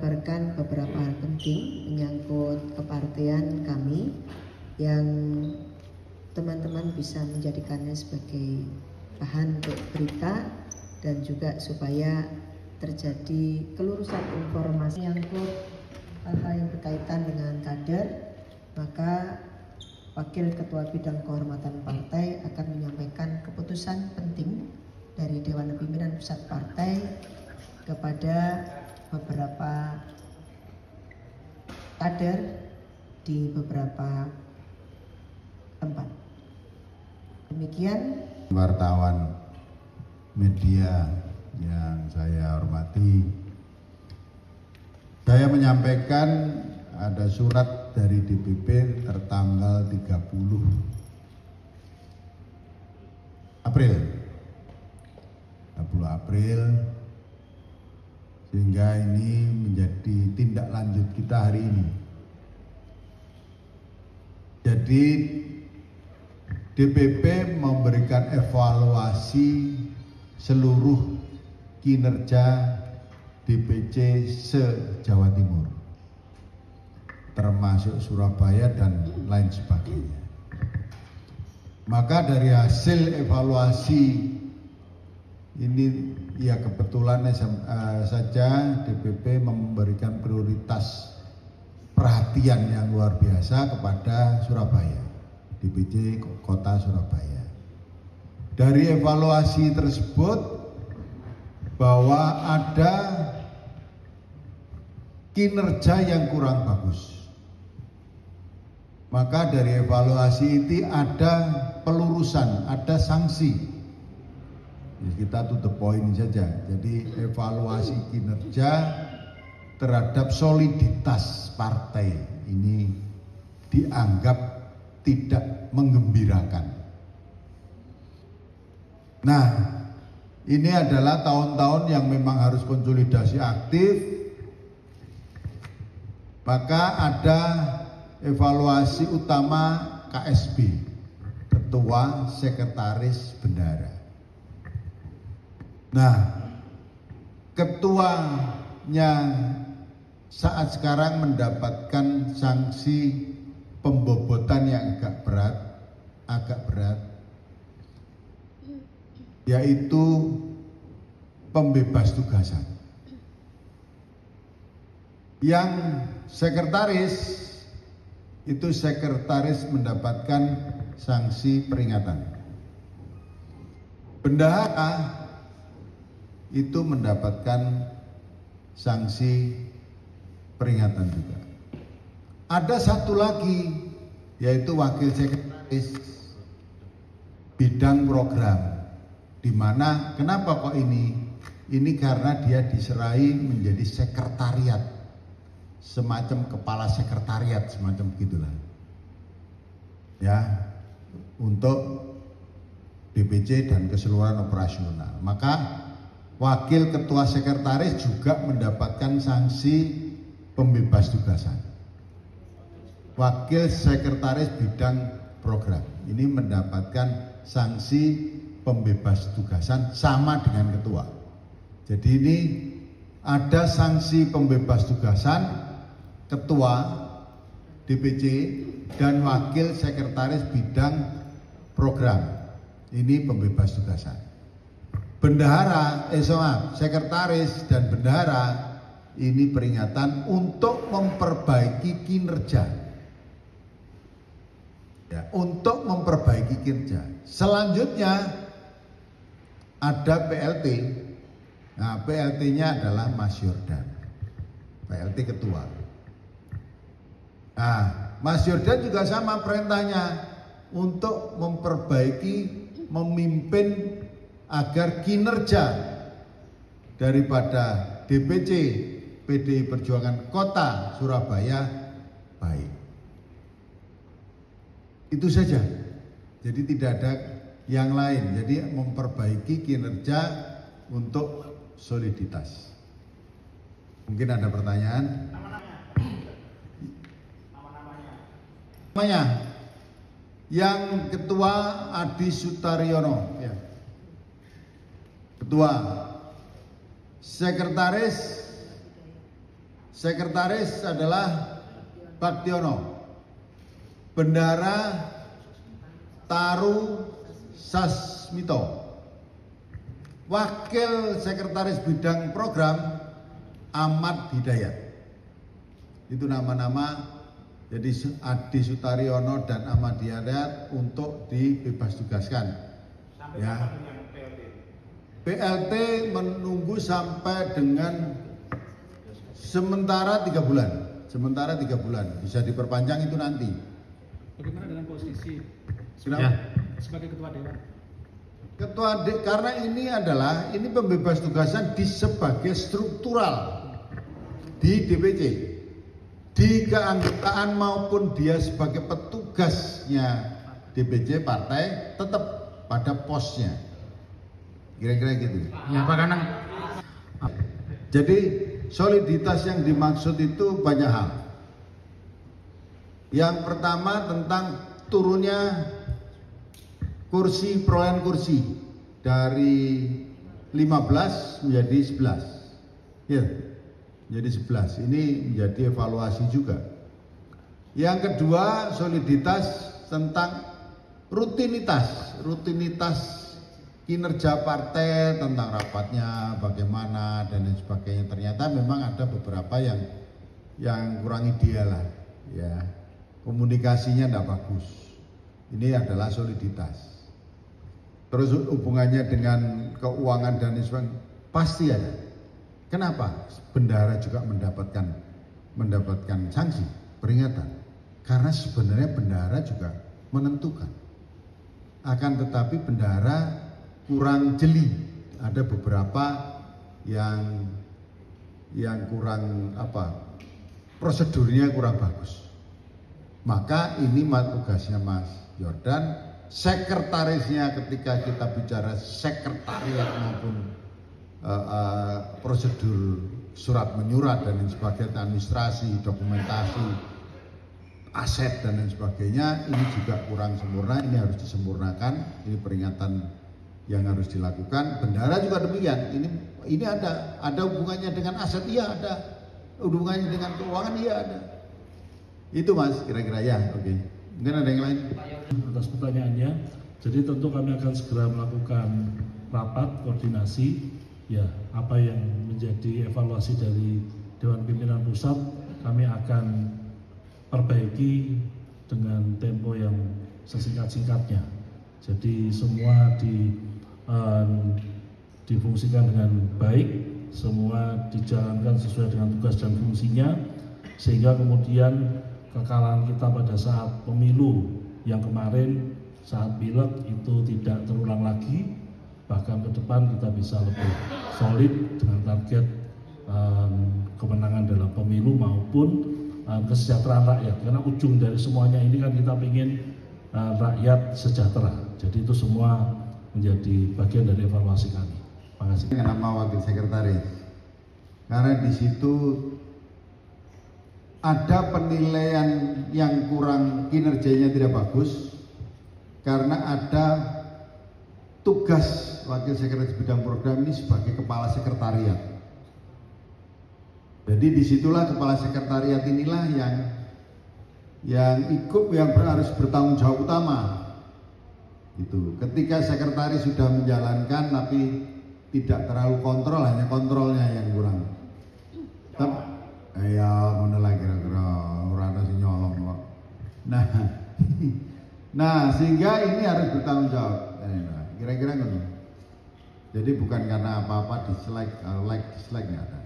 mengabarkan beberapa hal penting menyangkut kepartean kami yang teman-teman bisa menjadikannya sebagai bahan untuk berita dan juga supaya terjadi kelurusan informasi menyangkut hal-hal yang berkaitan dengan kader. Maka Wakil Ketua Bidang Kehormatan Partai akan menyampaikan keputusan penting dari Dewan Pimpinan Pusat Partai kepada beberapa kader di beberapa tempat. Demikian. Wartawan media yang saya hormati, saya menyampaikan ada surat dari DPP tertanggal 30 April sehingga ini menjadi tindak lanjut kita hari ini. Jadi DPP memberikan evaluasi seluruh kinerja DPC se-Jawa Timur, termasuk Surabaya dan lain sebagainya. Maka dari hasil evaluasi ini, ya kebetulan saja DPP memberikan prioritas perhatian yang luar biasa kepada Surabaya, DPC Kota Surabaya. Dari evaluasi tersebut bahwa ada kinerja yang kurang bagus. Maka dari evaluasi itu ada pelurusan, ada sanksi. Kita to the point saja. Jadi evaluasi kinerja terhadap soliditas partai ini dianggap tidak menggembirakan. Nah, ini adalah tahun-tahun yang memang harus konsolidasi aktif. Maka ada evaluasi utama KSB, Ketua Sekretaris Bendahara. Nah, ketuanya saat sekarang mendapatkan sanksi pembobotan yang agak berat, yaitu pembebas tugasan. Yang sekretaris itu mendapatkan sanksi peringatan. Bendahara itu mendapatkan sanksi peringatan juga. Ada satu lagi, yaitu wakil sekretaris bidang program, di mana kenapa kok ini? Ini karena dia diserai menjadi sekretariat, semacam kepala sekretariat, semacam begitulah. Ya, untuk DPC dan keseluruhan operasional. Maka wakil ketua sekretaris juga mendapatkan sanksi pembebas tugasan. Wakil sekretaris bidang program ini mendapatkan sanksi pembebas tugasan sama dengan ketua. Jadi ini ada sanksi pembebas tugasan ketua DPC dan wakil sekretaris bidang program. Ini pembebas tugasan. Bendahara, sekretaris dan bendahara ini peringatan untuk memperbaiki kinerja. Ya, untuk memperbaiki kinerja. Selanjutnya ada PLT. Nah, PLT-nya adalah Mas Yordan, PLT ketua. Nah, Mas Yordan juga sama perintahnya untuk memperbaiki, memimpin agar kinerja daripada DPC PDI Perjuangan Kota Surabaya baik. Itu saja. Jadi tidak ada yang lain. Jadi memperbaiki kinerja untuk soliditas. Mungkin ada pertanyaan? Namanya? Yang ketua Adi Sutaryono. Ya. Ketua. Sekretaris Sekretaris adalah Baktiono. Bendara Taru Sasmito. Wakil Sekretaris Bidang Program Ahmad Hidayat. Itu nama-nama, jadi Adi Sutaryono dan Ahmad Hidayat untuk dibebas tugaskan. Ya. PLT menunggu sampai dengan sementara 3 bulan. Sementara 3 bulan. Bisa diperpanjang itu nanti. Bagaimana dengan posisi Kenapa? sebagai ketua dewan? Karena ini pembebas tugasan di sebagai struktural di DPC, di keanggotaan maupun dia sebagai petugasnya DPC partai tetap pada posnya, kira-kira gitu. Ya Pak Kanang. Jadi soliditas yang dimaksud itu banyak hal. Yang pertama tentang turunnya perolehan kursi dari 15 menjadi 11. Ya, menjadi 11. Ini menjadi evaluasi juga. Yang kedua, soliditas tentang rutinitas kinerja partai, tentang rapatnya bagaimana dan lain sebagainya. Ternyata memang ada beberapa yang kurang ideal lah, ya. Komunikasinya tidak bagus. Ini adalah soliditas. Terus hubungannya dengan keuangan dan sebagainya pasti ada. Kenapa? Bendara juga mendapatkan sanksi, peringatan. Karena sebenarnya bendara juga menentukan. Akan tetapi bendara kurang jeli. Ada beberapa yang kurang prosedurnya kurang bagus. Maka ini tugasnya Mas Jordan. Sekretarisnya ketika kita bicara sekretariat maupun prosedur surat menyurat dan lain sebagainya, administrasi, dokumentasi, aset dan lain sebagainya, ini juga kurang sempurna, ini harus disempurnakan, ini peringatan yang harus dilakukan. Bendara juga demikian, ini ada hubungannya dengan aset, iya ada, hubungannya dengan keuangan, iya ada. Itu Mas, kira-kira ya, oke. Mungkin ada yang lain? Atas pertanyaannya, jadi tentu kami akan segera melakukan rapat koordinasi, ya apa yang menjadi evaluasi dari Dewan Pimpinan Pusat kami akan perbaiki dengan tempo yang sesingkat-singkatnya. Jadi semua difungsikan dengan baik, semua dijalankan sesuai dengan tugas dan fungsinya, sehingga kemudian kekalahan kita pada saat pemilu yang kemarin saat pileg itu tidak terulang lagi, bahkan ke depan kita bisa lebih solid dengan target kemenangan dalam pemilu maupun kesejahteraan rakyat. Karena ujung dari semuanya ini kan kita ingin rakyat sejahtera. Jadi itu semua menjadi bagian dari evaluasi kami. Terima kasih. Nama wakil sekretaris, karena di situ ada penilaian yang kurang, kinerjanya tidak bagus karena ada tugas wakil sekretaris bidang program ini sebagai kepala sekretariat. Jadi disitulah kepala sekretariat inilah yang harus bertanggung jawab utama. Itu ketika sekretaris sudah menjalankan tapi tidak terlalu kontrol, hanya kontrolnya yang kurang. Ya mana lagi kira-kira orang ada nyolong kok. Nah sehingga ini harus bertanggung jawab. Kira-kira gitu. Jadi bukan karena apa-apa dislike, like dislike nggak ada.